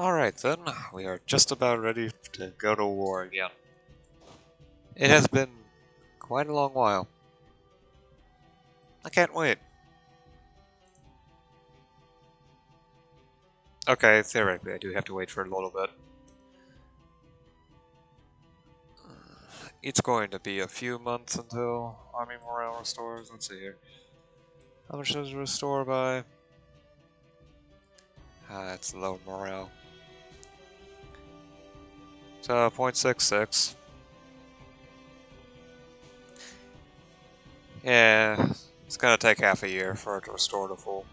Alright then, we are just about ready to go to war again. It has been quite a long while. I can't wait. Okay, theoretically I do have to wait for a little bit. It's going to be a few months until army morale restores. Let's see here. How much does it restore by? It's low morale. So, 0.66. Yeah, it's gonna take half a year for it to restore to full.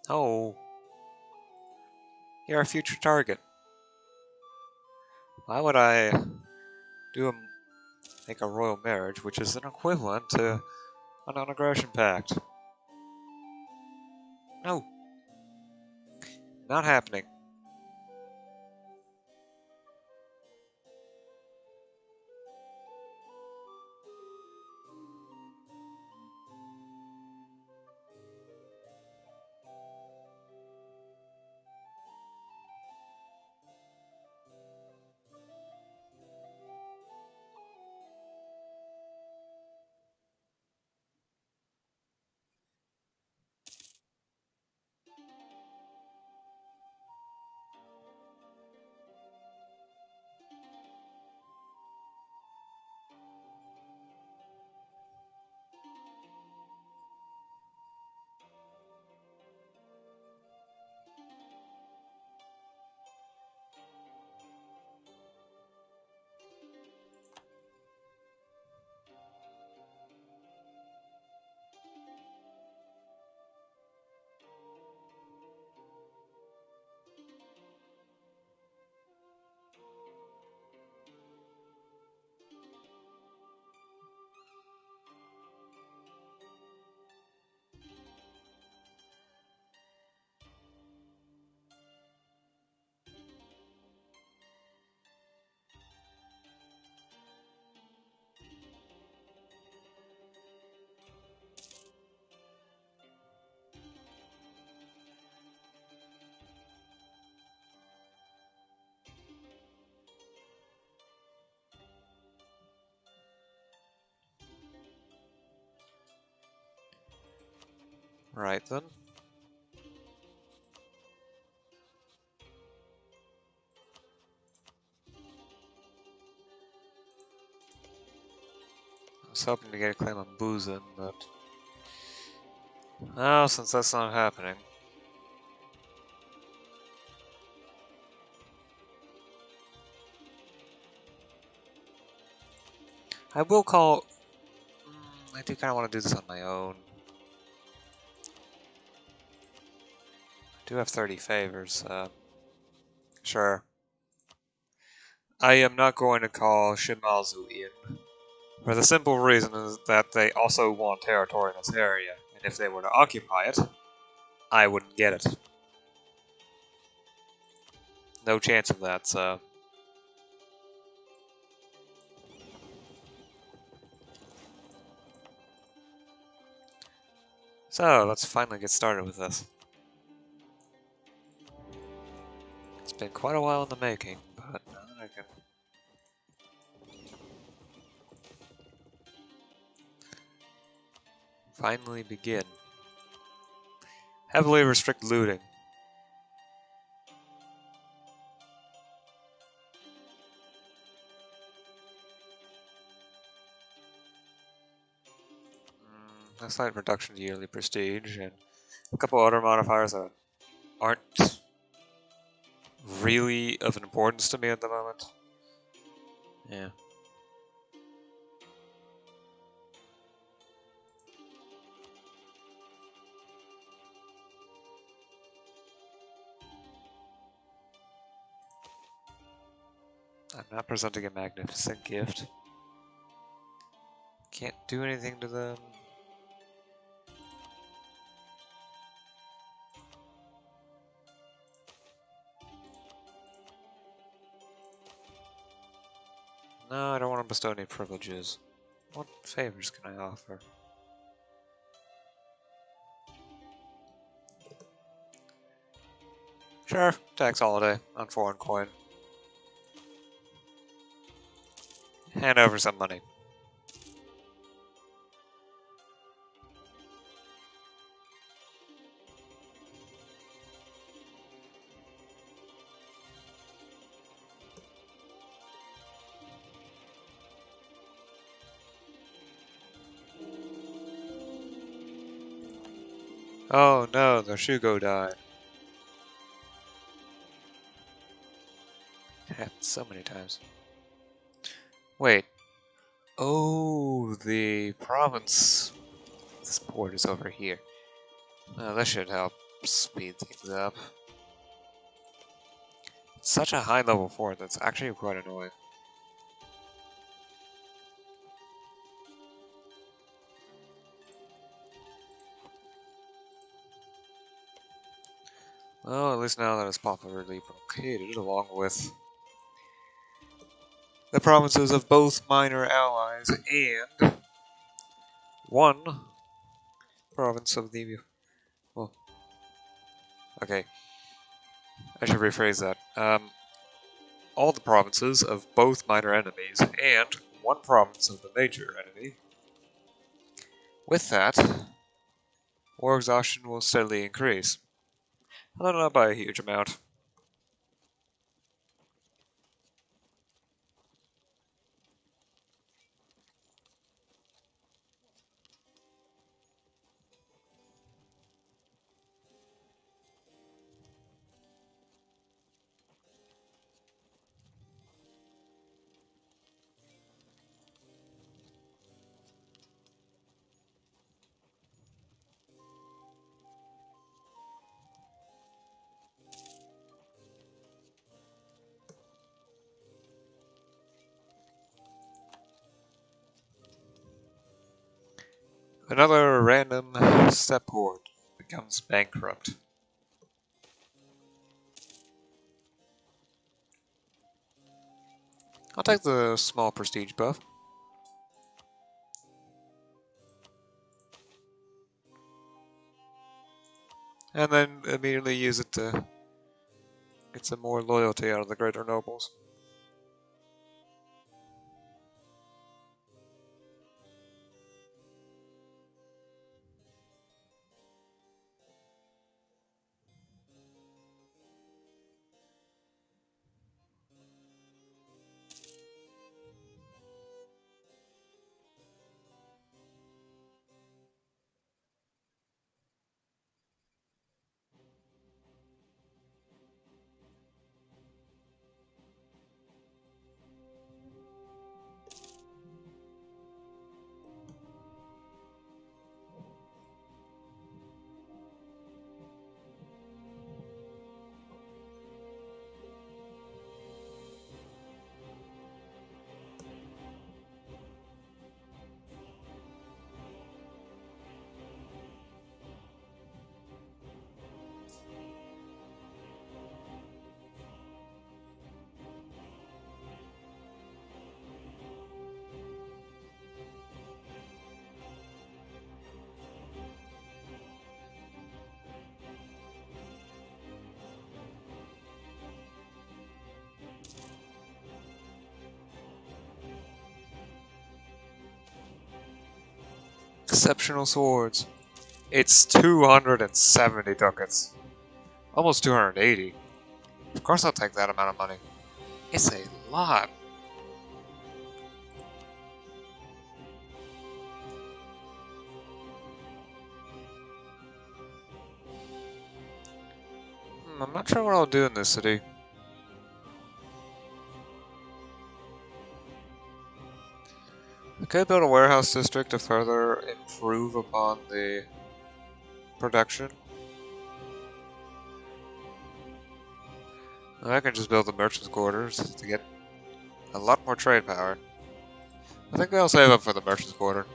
Oh, you're a future target. Why would I make a royal marriage, which is an equivalent to a non-aggression pact? No, not happening. Right then. I was hoping to get a claim on Boozin, but... well, since that's not happening... I will call... I do kind of want to do this on my own. I do have 30 favors, sure. I am not going to call Shimazu in. For the simple reason is that they also want territory in this area, and if they were to occupy it, I wouldn't get it. No chance of that, so... so, let's finally get started with this. It's been quite a while in the making, but now that I can... finally begin. Heavily restrict looting. a slight reduction to yearly prestige, and a couple other modifiers that aren't really of importance to me at the moment. Yeah. I'm not presenting a magnificent gift. Can't do anything to them. No, I don't want to bestow any privileges. What favors can I offer? Sure, tax holiday on foreign coin. Hand over some money. Oh no, the Shugo died. It happened so many times. Wait. Oh, the province. This port is over here. Oh, that should help speed things up. It's such a high level fort that's actually quite annoying. Well, at least now that it's popularly blockaded, along with the provinces of both minor allies and one province of the... Well, okay. I should rephrase that. All the provinces of both minor enemies and one province of the major enemy. With that, war exhaustion will steadily increase. Although not by a huge amount. Another random step port becomes bankrupt. I'll take the small prestige buff. And then immediately use it to get some more loyalty out of the greater nobles. Exceptional swords. It's 270 ducats. Almost 280. Of course I'll take that amount of money. It's a lot. I'm not sure what I'll do in this city. I could build a warehouse district to further improve upon the production. I can just build the merchant's quarters to get a lot more trade power. I think I'll save up for the merchant's quarter.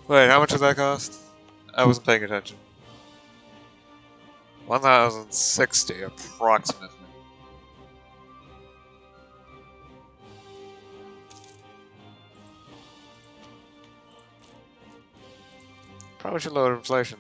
Wait, how much does that cost? I wasn't paying attention. 1,060 approximately. Probably should lower inflation.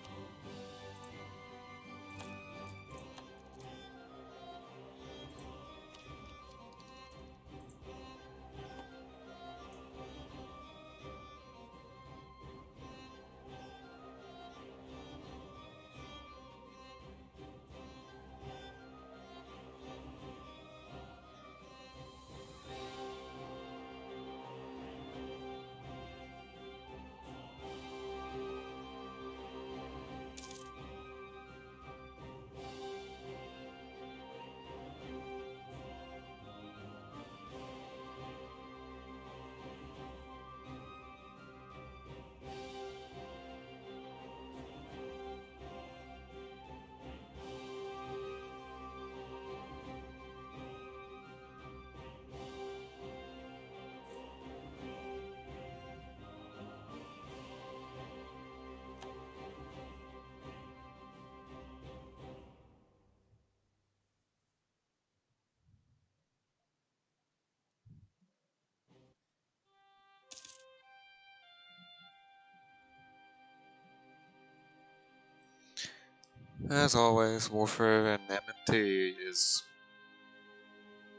As always, warfare and MNT is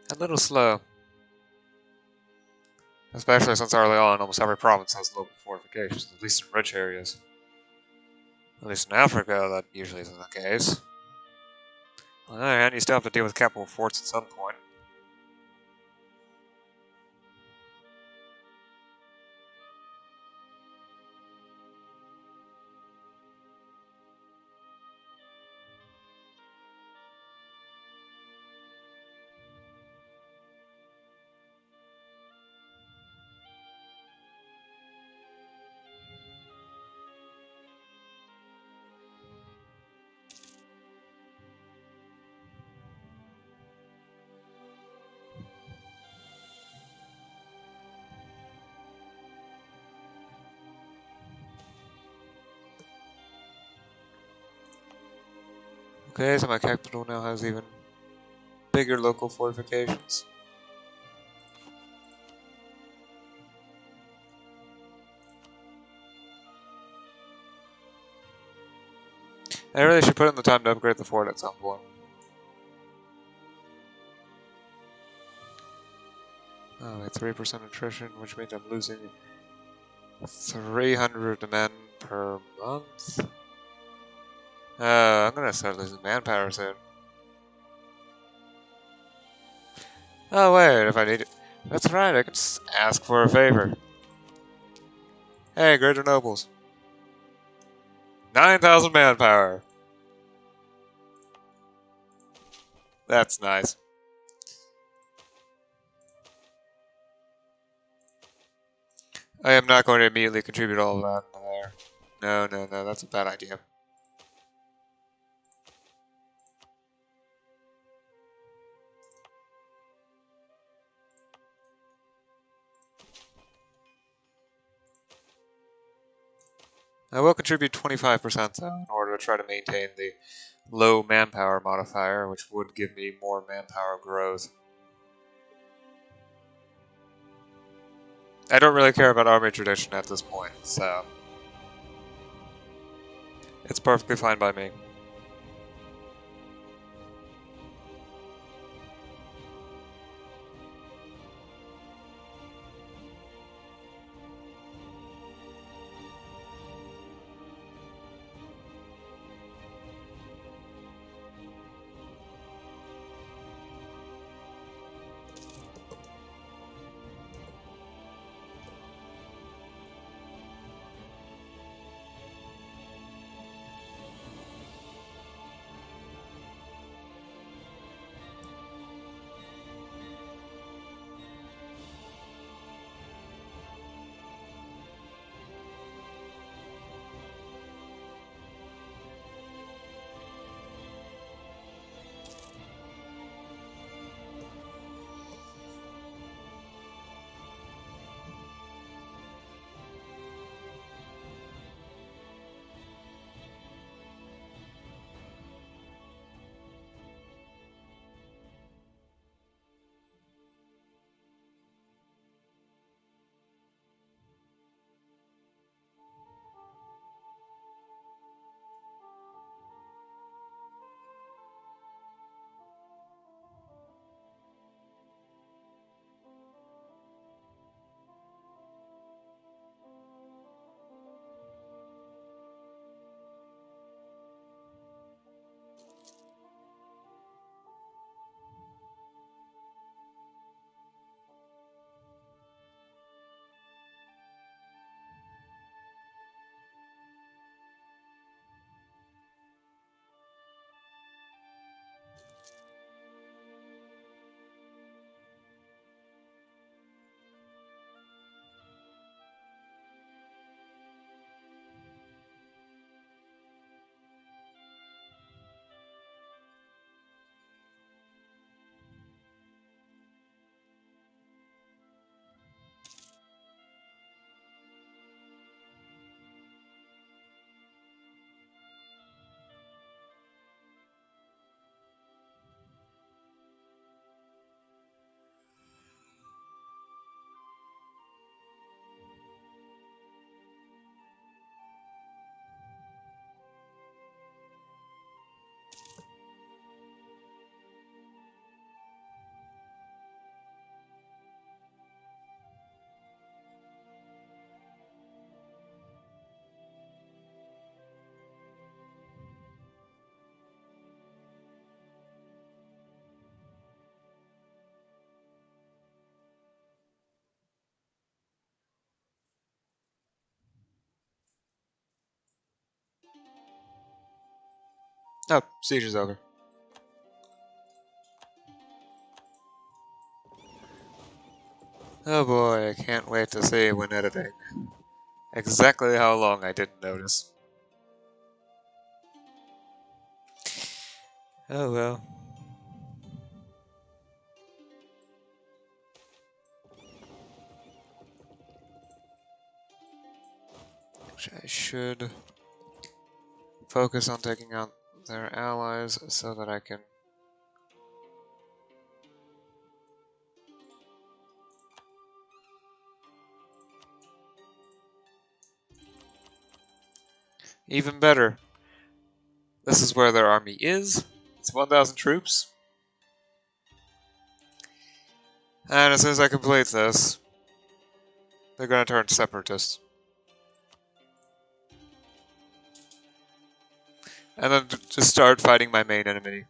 a little slow. Especially since early on, almost every province has local fortifications, at least in rich areas. At least in Africa, that usually isn't the case. On the other hand, you still have to deal with capital forts at some point. Okay, so my capital now has even bigger local fortifications. I really should put in the time to upgrade the fort at some point. Oh, wait, 3% attrition, which means I'm losing 300 men per month. I'm gonna start losing manpower soon. Oh wait, if I need it. That's right, I can just ask for a favor. Hey, greater nobles. 9,000 manpower. That's nice. I am not going to immediately contribute all of that in there. No, that's a bad idea. I will contribute 25% though, in order to try to maintain the low manpower modifier, which would give me more manpower growth. I don't really care about army tradition at this point, so it's perfectly fine by me. Oh, siege is over. Oh boy, I can't wait to see when editing exactly how long I didn't notice. Oh well. I should focus on taking out their allies so that I can even better. This is where their army is. It's 1,000 troops. And as soon as I complete this, they're gonna turn separatists. And then just start fighting my main enemy.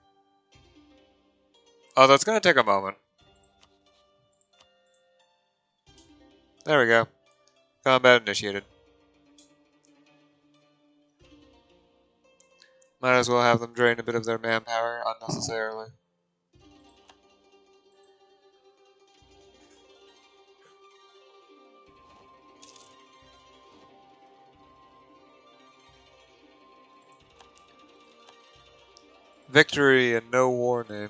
Oh, that's gonna take a moment. There we go. Combat initiated. Might as well have them drain a bit of their manpower unnecessarily. Victory and no war name.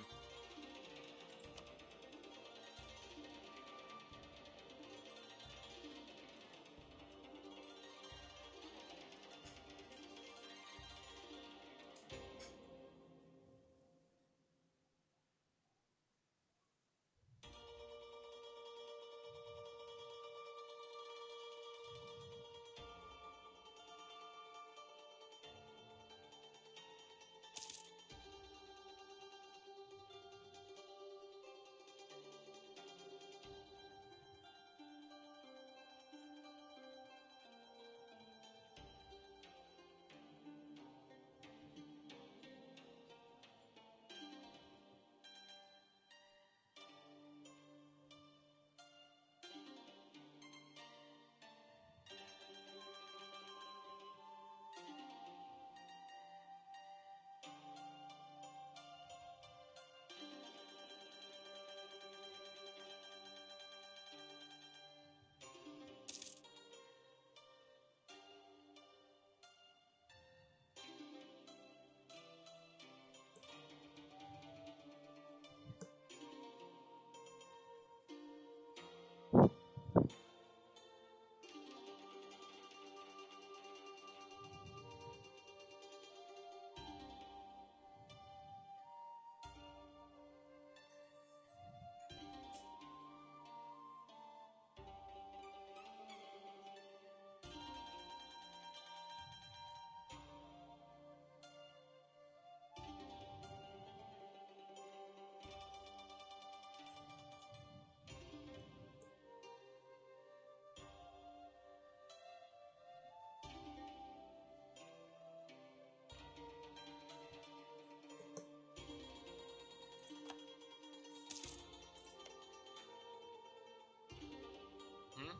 Hmm?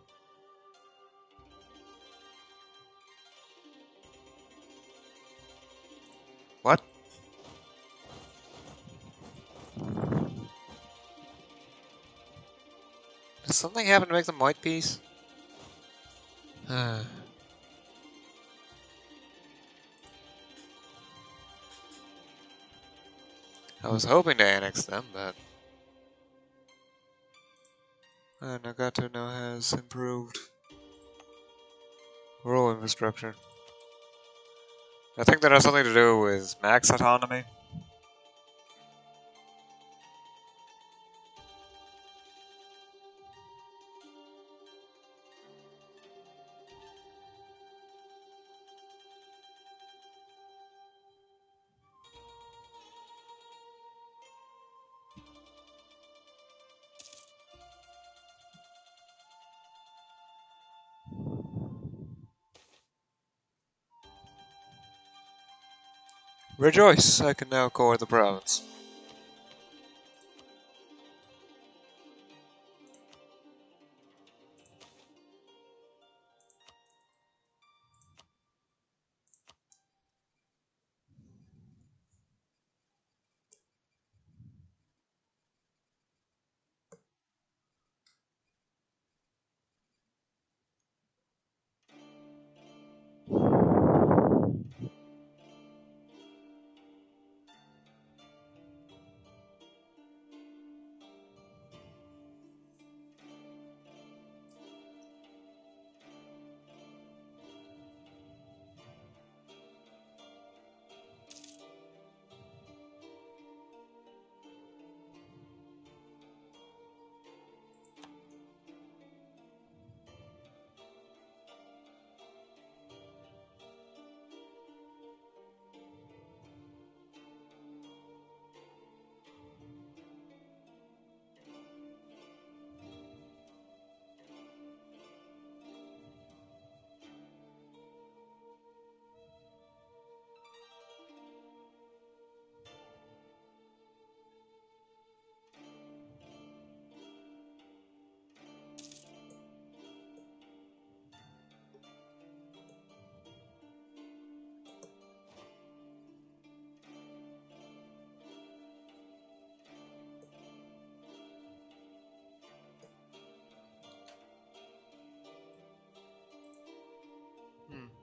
What? Did something happen to make them white peace? I was hoping to annex them, but Nagato now has improved rural infrastructure. I think that has something to do with max autonomy. Rejoice! I can now core the province.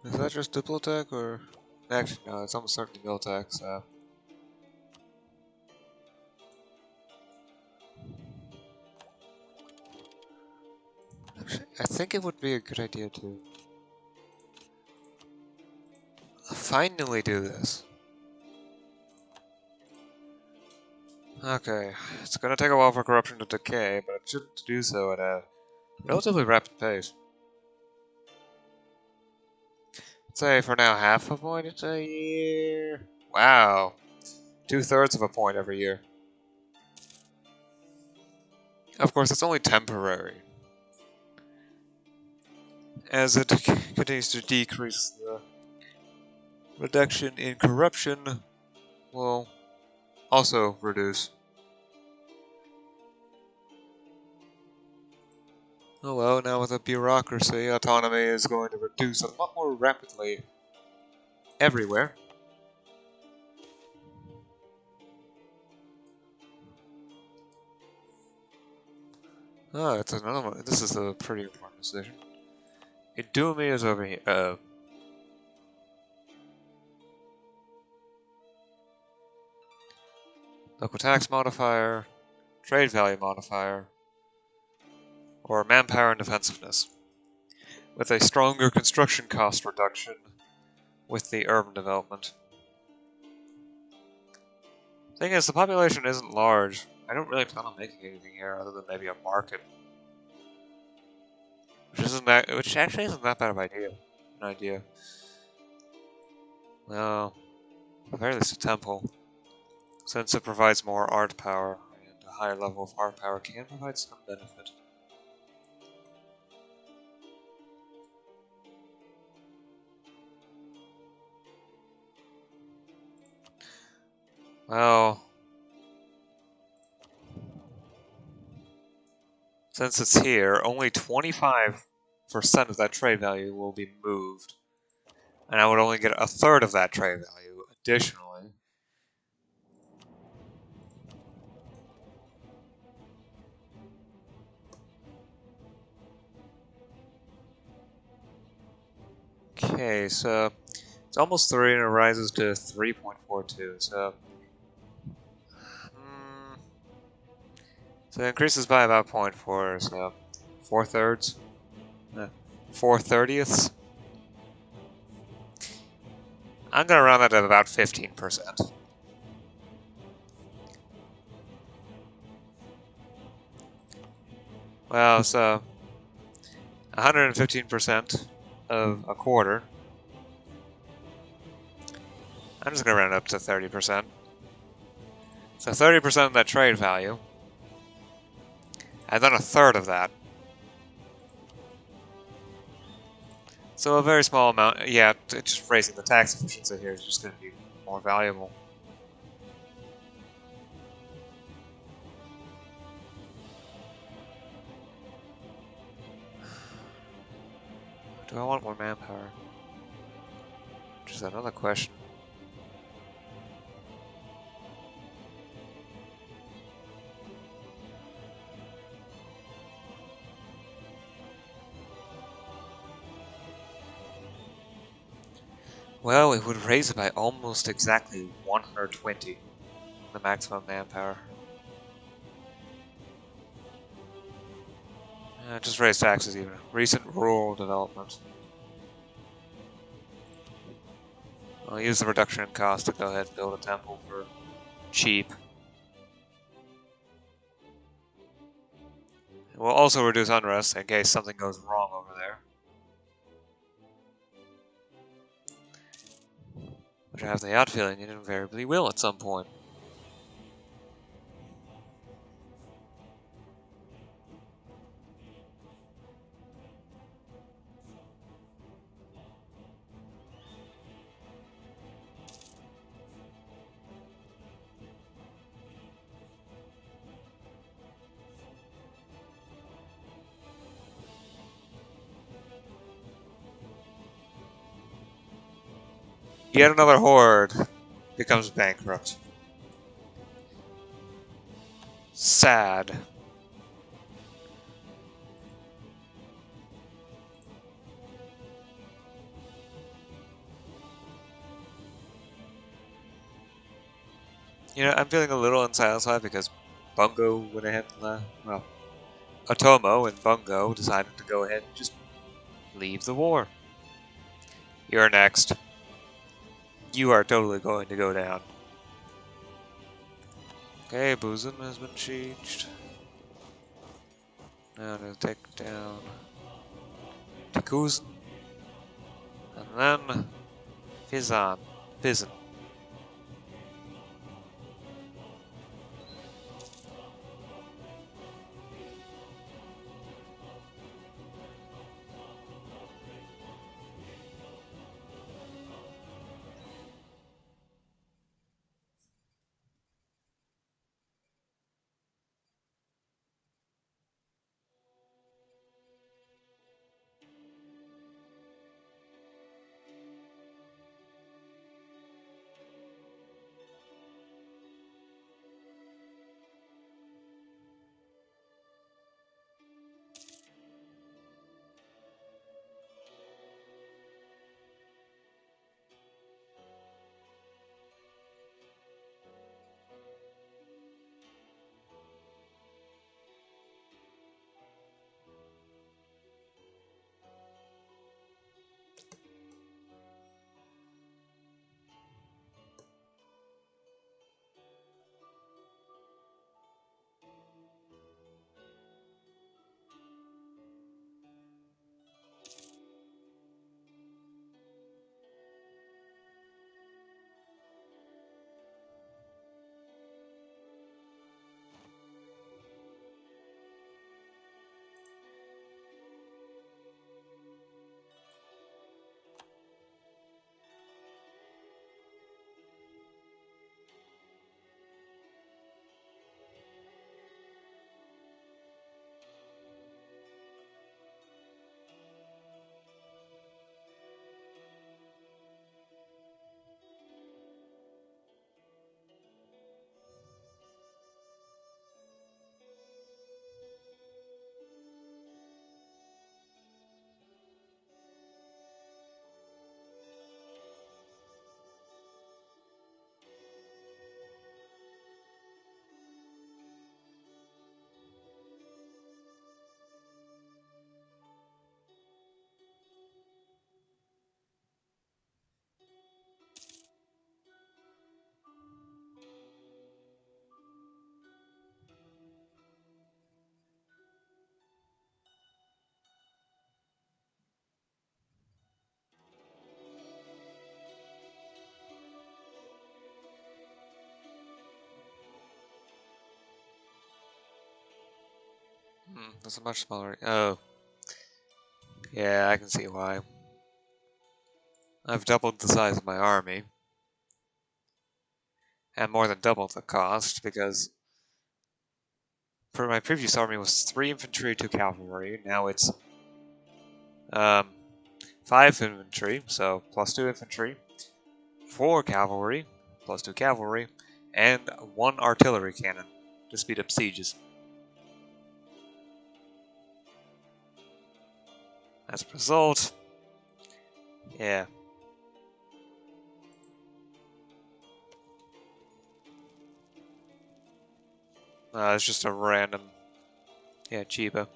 Is that just diplo attack or? Actually, no, it's almost certainly mill attack, so. Actually, I think it would be a good idea to finally do this. Okay, it's gonna take a while for corruption to decay, but it should do so at a relatively rapid pace. Let's say for now half a point a year. Wow. 2/3 of a point every year. Of course, it's only temporary. As it continues to decrease, the reduction in corruption will also reduce. Oh well, now with a bureaucracy, autonomy is going to reduce a lot more rapidly everywhere. Oh, it's another one. This is a pretty important decision. Idumi is over here. Local tax modifier, trade value modifier, or manpower and defensiveness. With a stronger construction cost reduction with the urban development. Thing is, the population isn't large. I don't really plan on making anything here other than maybe a market. Which actually isn't that bad of an idea. No, at the very least a temple. Since it provides more art power, and a higher level of art power can provide some benefit. Well, since it's here, only 25% of that trade value will be moved. And I would only get 1/3 of that trade value additionally. Okay, so it's almost 3 and it rises to 3.42, so... So it increases by about 0.4, so 4/3? 4/30ths? I'm gonna round that at about 15%. Well, so 115% of a quarter. I'm just gonna round up to 30%. So 30% of that trade value, and then 1/3 of that. So a very small amount. Yeah, just raising the tax efficiency here is just going to be more valuable. Do I want more manpower? Which is another question. Well, it would raise it by almost exactly 120, the maximum manpower. Just raise taxes even. Recent rural development. I'll use the reduction in cost to go ahead and build a temple for cheap. It will also reduce unrest in case something goes wrong over there. Which I have the odd feeling it invariably will at some point. Yet another horde becomes bankrupt. Sad. You know, I'm feeling a little unsatisfied because Bungo went ahead and, well, Otomo and Bungo decided to go ahead and just leave the war. You're next. You are totally going to go down. Okay, Bosom has been sieged. Now to take down Tikuzen. And then Fizan. Fizan. That's a much smaller. Oh, yeah, I can see why. I've doubled the size of my army. And more than doubled the cost because for my previous army was 3 infantry, 2 cavalry. Now it's 5 infantry, so plus 2 infantry, 4 cavalry, plus 2 cavalry, and 1 artillery cannon to speed up sieges. As a result, yeah. It's just a random, yeah, Chiba.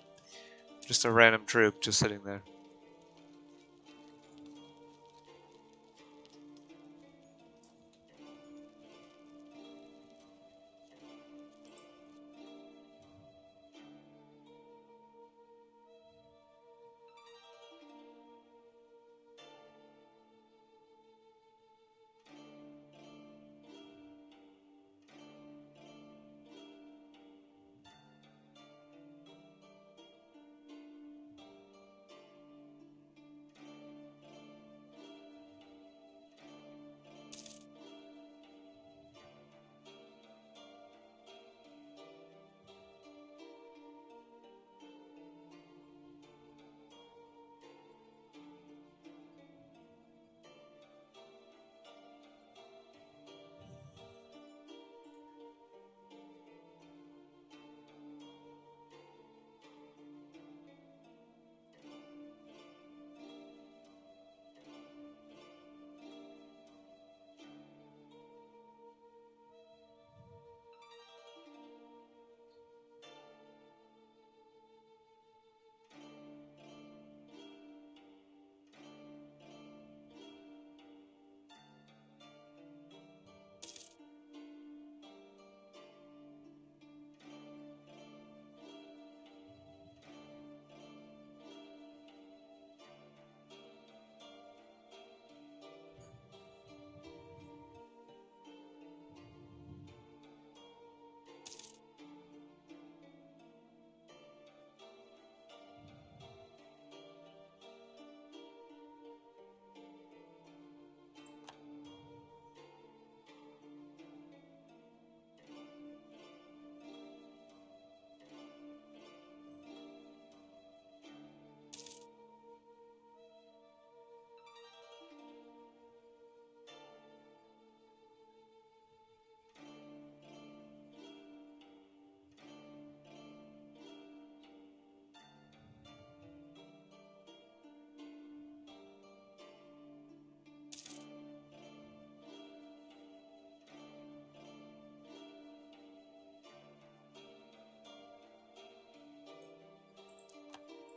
Just a random troop just sitting there.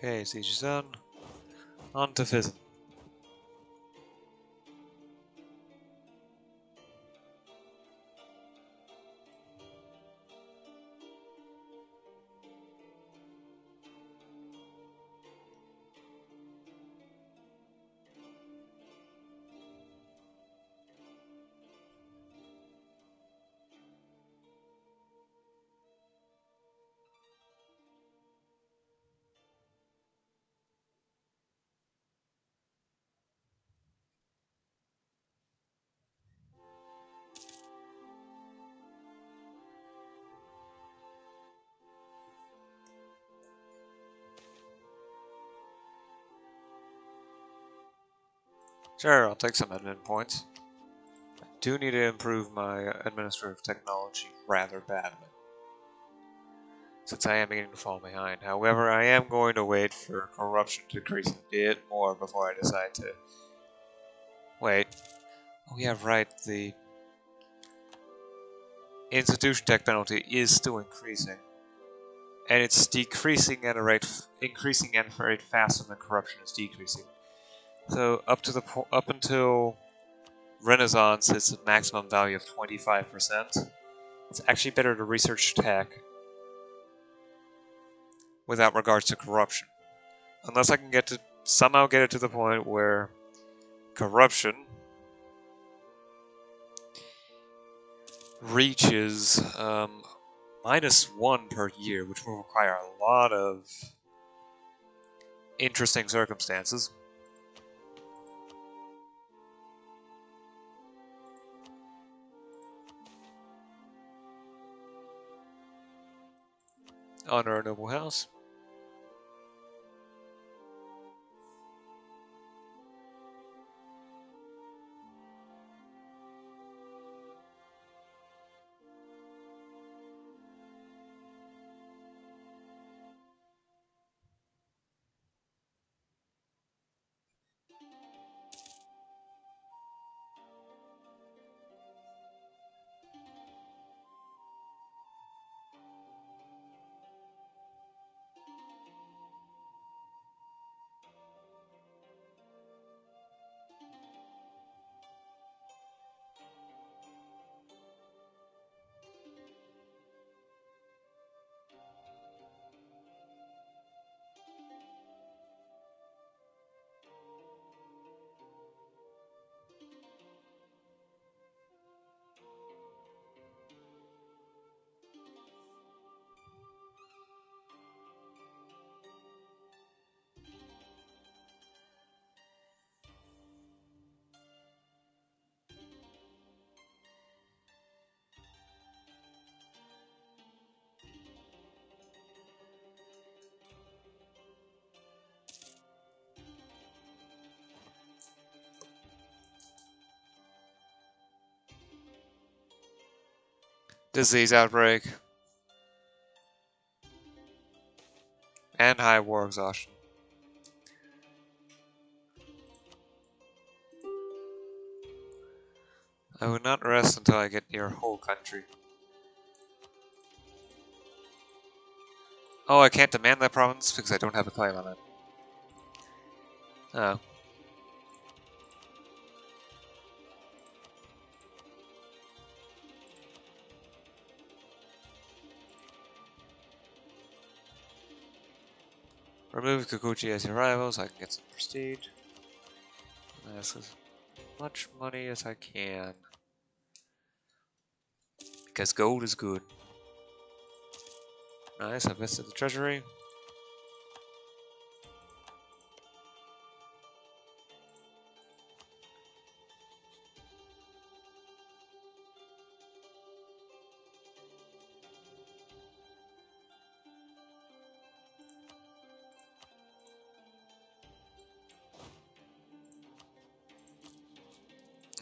Okay, siege is done. On to Fizzin. Sure, I'll take some admin points. I do need to improve my administrative technology rather badly, since I am beginning to fall behind. However, I am going to wait for corruption to decrease a bit more before I decide to... Wait. Oh yeah, right, the institution tech penalty is still increasing. And it's decreasing at a rate... increasing at a rate faster than corruption is decreasing. So up until Renaissance, it's a maximum value of 25%. It's actually better to research tech without regards to corruption. Unless I can somehow get it to the point where corruption reaches -1 per year, which will require a lot of interesting circumstances. Honor a noble house. Disease outbreak. And high war exhaustion. I will not rest until I get your whole country. Oh, I can't demand that province because I don't have a claim on it. Oh. Remove Kikuchi as your rival so I can get some prestige. This is as much money as I can. Because gold is good. Nice, I visited the treasury.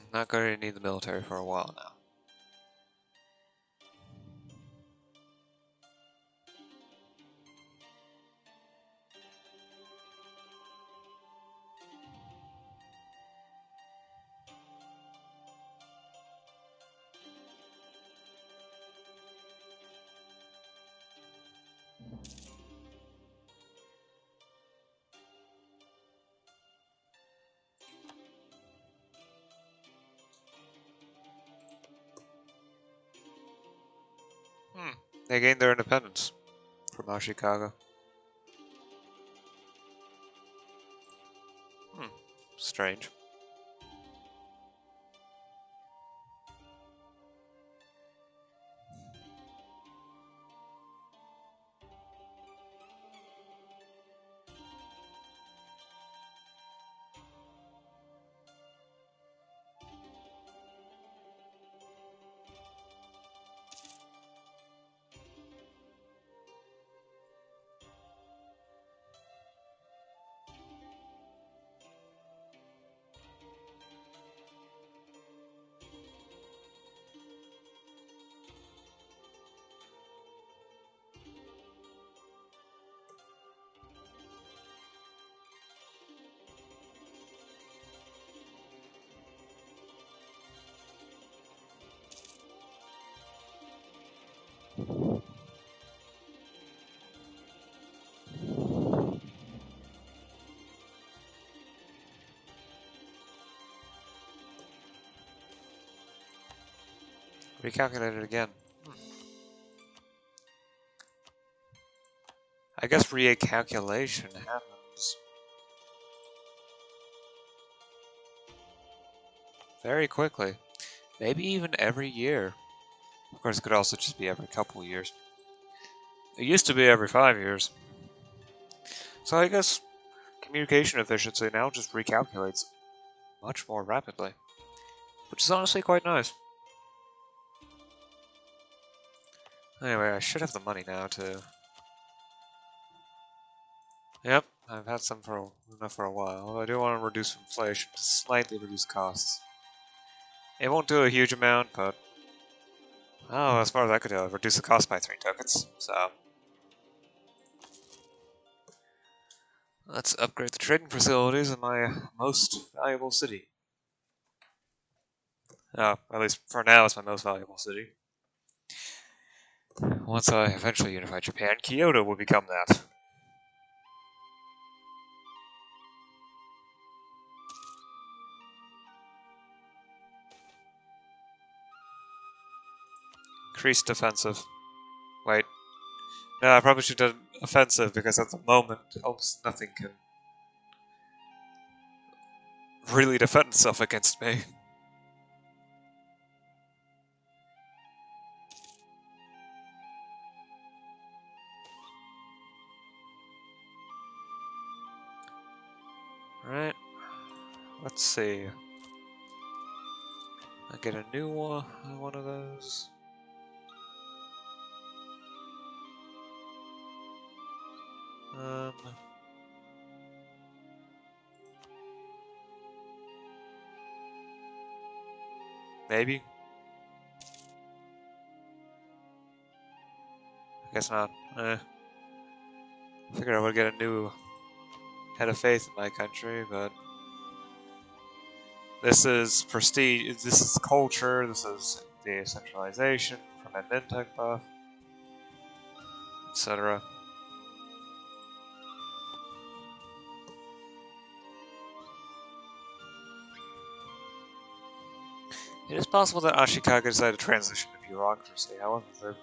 I'm not going to need the military for a while now. They gained their independence from Ashikaga. Strange. Recalculate it again. I guess recalculation happens very quickly. Maybe even every year. Of course, it could also just be every couple years. It used to be every 5 years. So I guess communication efficiency now just recalculates much more rapidly. Which is honestly quite nice. Anyway, I should have the money now to... Yep, I've had some for enough for a while. I do want to reduce inflation to slightly reduce costs. It won't do a huge amount, but... Oh, as far as I could tell, reduce the cost by 3 tokens, so... Let's upgrade the trading facilities in my most valuable city. Oh, at least for now it's my most valuable city. Once I eventually unify Japan, Kyoto will become that. Increased defensive. Wait. No, I probably should have done offensive because at the moment almost nothing can really defend itself against me. Right. Let's see. I get a new one of those. Maybe. I guess not. Figured I would get a new head of faith in my country, but this is prestige. This is culture. This is decentralization from admin tech buff, etc. It is possible that Ashikaga decided to transition to bureaucracy. However, the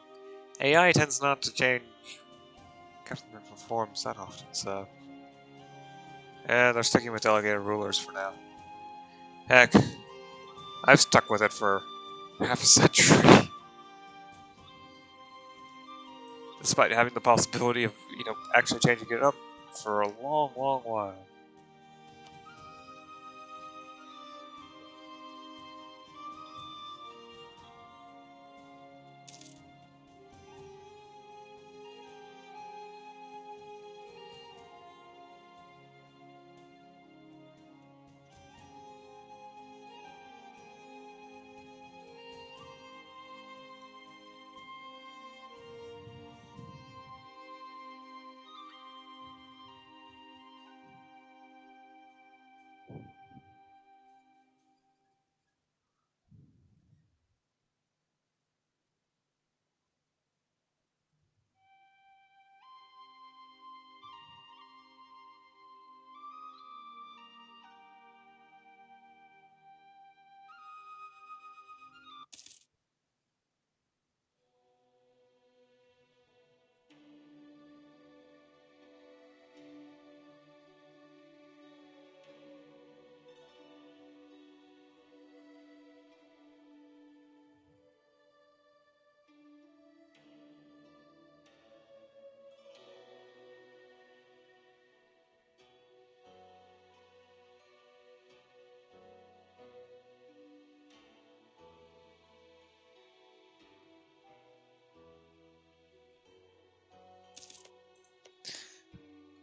AI tends not to change governmental forms that often, so... And they're sticking with delegated rulers for now. Heck, I've stuck with it for half a century. Despite having the possibility of, actually changing it up for a long, long while.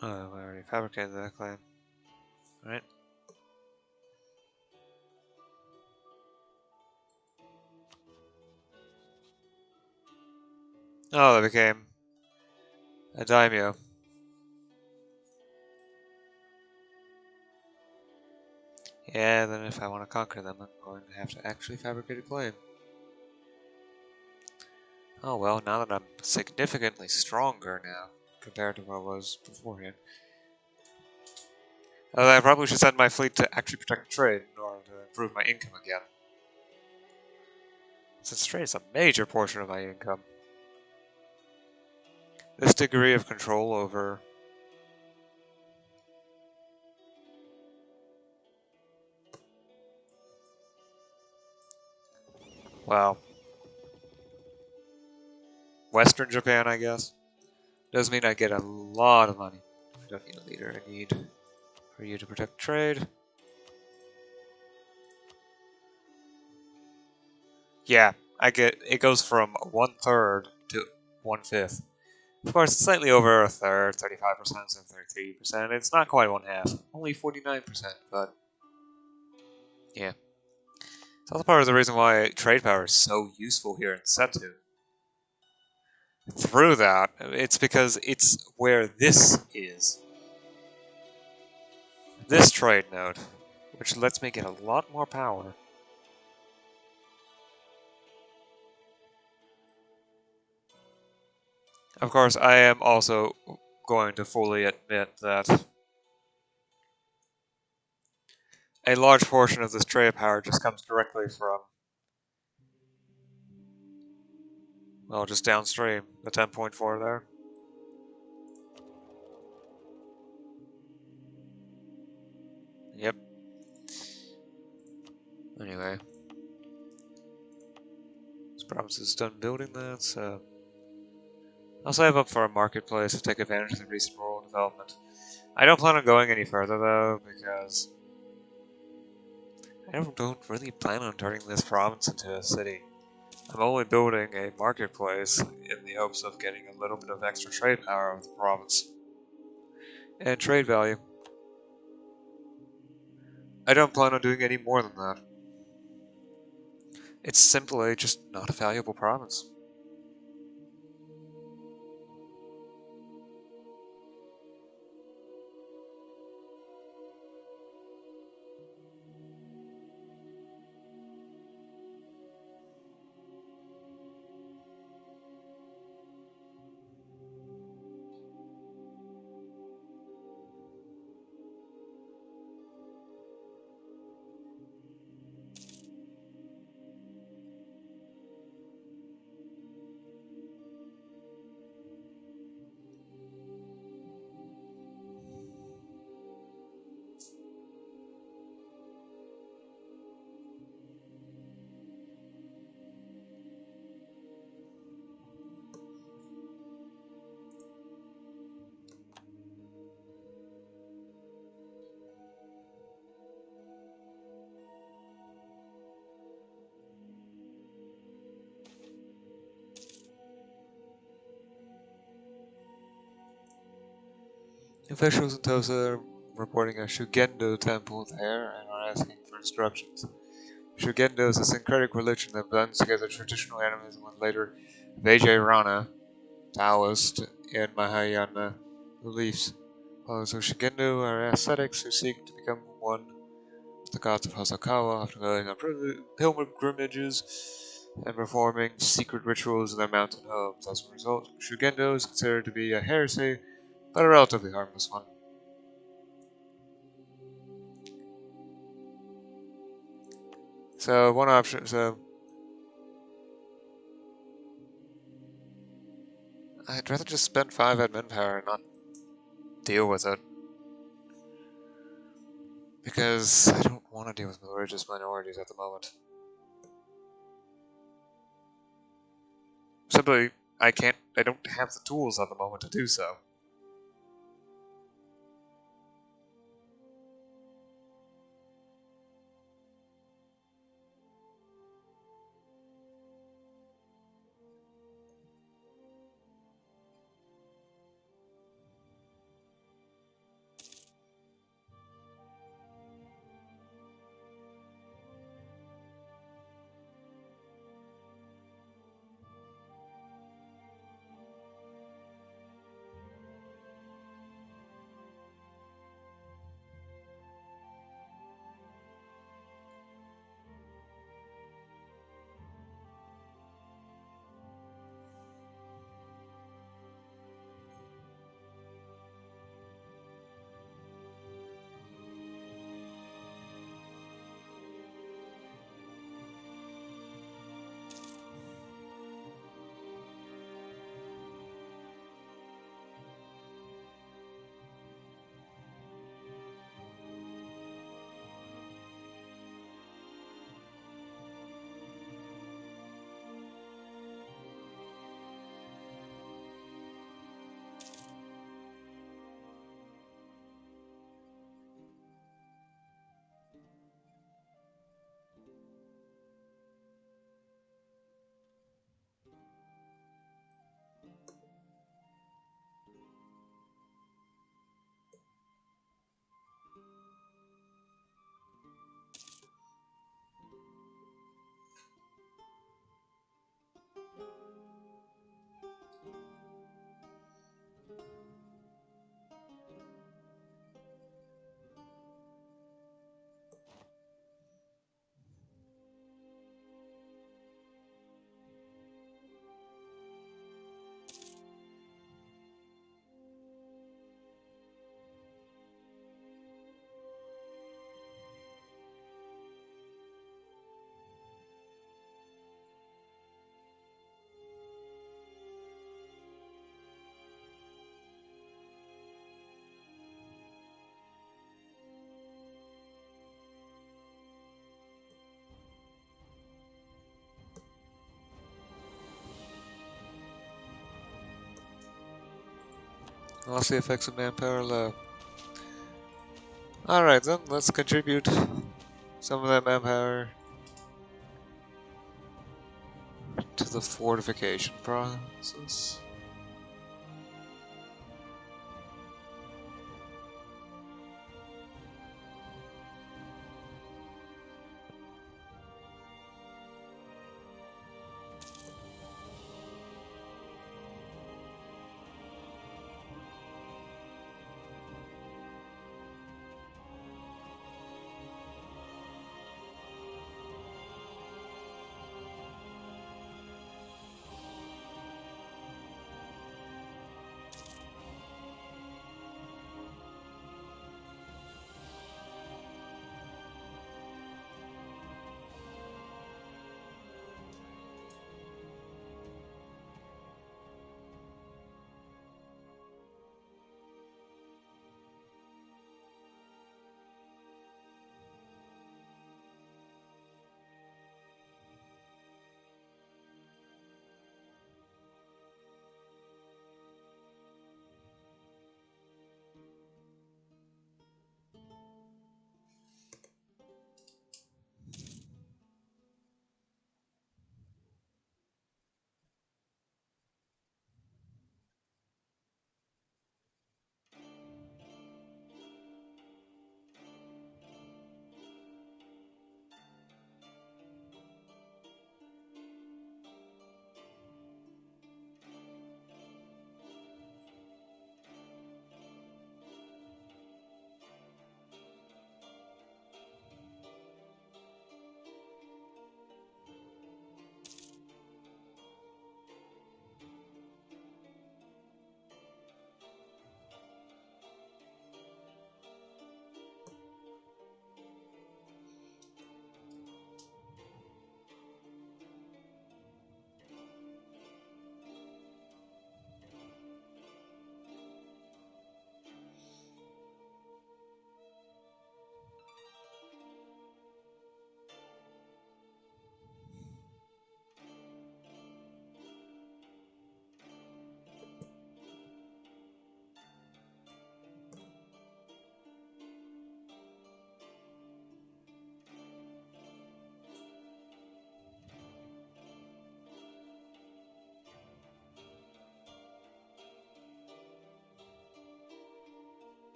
Oh, I already fabricated that claim. Right. Oh, that became a daimyo. Yeah, then if I want to conquer them, I'm going to have to actually fabricate a claim. Oh well, now that I'm significantly stronger now, compared to what I was beforehand. I probably should send my fleet to actually protect trade in order to improve my income again. Since trade is a major portion of my income. This degree of control over... Well, Western Japan, I guess. Does mean I get a lot of money. I don't need a leader. I need for you to protect trade. Yeah, I get... It goes from 1/3 to 1/5. Of course, it's slightly over a third, 35% and 33%. It's not quite 1/2, only 49%, but yeah. It's also part of the reason why trade power is so useful here in Setu. Through that, it's because it's where this is. This trade node, which lets me get a lot more power. Of course, I am also going to fully admit that a large portion of this trade power just comes directly from, well, just downstream, the 10.4 there. Yep. Anyway. This province is done building that, so... I'll save up for a marketplace to take advantage of the recent rural development. I don't plan on going any further, though, because... I don't really plan on turning this province into a city. I'm only building a marketplace in the hopes of getting a little bit of extra trade power of the province. And trade value. I don't plan on doing any more than that. It's simply just not a valuable province. Officials in Tosa are reporting a Shugendo temple there and are asking for instructions. Shugendo is a syncretic religion that blends together traditional animism with later Vajrayana, Taoist, and Mahayana beliefs. Followers of Shugendo are ascetics who seek to become one with the gods of Hosokawa, often going on pilgrimages and performing secret rituals in their mountain homes. As a result, Shugendo is considered to be a heresy, but a relatively harmless one. So one option, I'd rather just spend 5 admin power and not deal with it. Because I don't want to deal with religious minorities at the moment. Simply, I don't have the tools at the moment to do so. Lost the effects of manpower low. Alright then, let's contribute some of that manpower to the fortification process.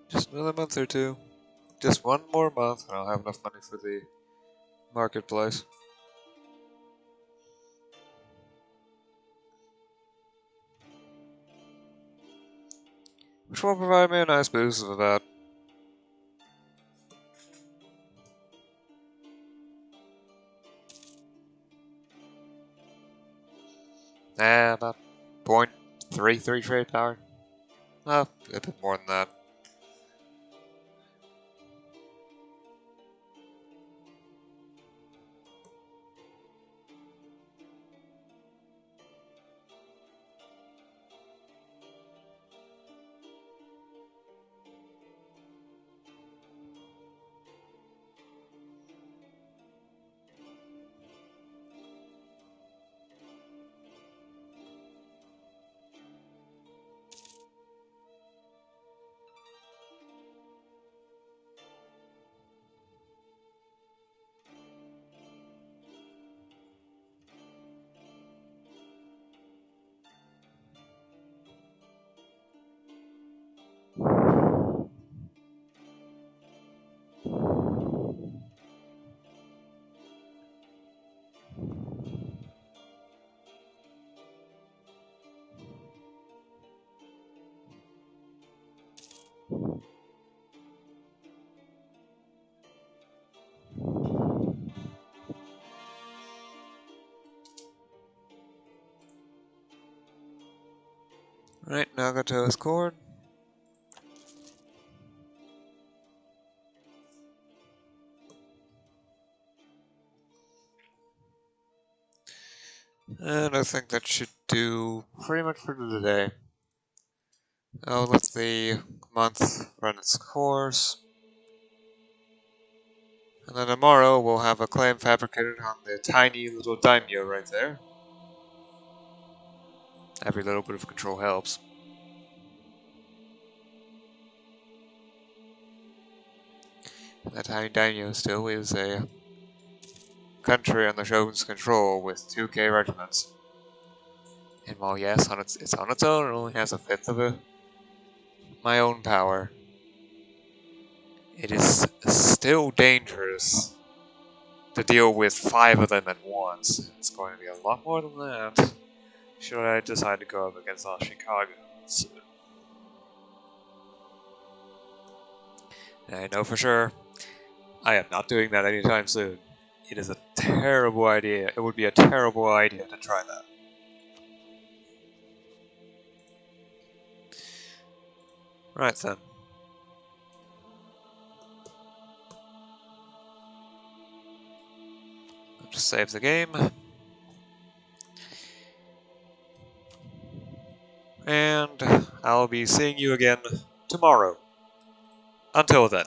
Just another month or two. Just one more month and I'll have enough money for the marketplace. Which will provide me a nice boost of about about 0.33 trade power. A bit more than that. Right, Nagato's cord. And I think that should do pretty much for today. I'll let the month run its course. And then tomorrow we'll have a claim fabricated on the tiny little daimyo right there. Every little bit of control helps. And that tiny daimyo still is a country under Shogun's control with 2k regiments. And while yes, it's on its own, it only has a fifth of my own power. It is still dangerous to deal with 5 of them at once. It's going to be a lot more than that should I decide to go up against Chicago soon. And I know for sure I am not doing that anytime soon. It is a terrible idea. It would be a terrible idea to try that. Right then. I'll just save the game. And I'll be seeing you again tomorrow. Until then.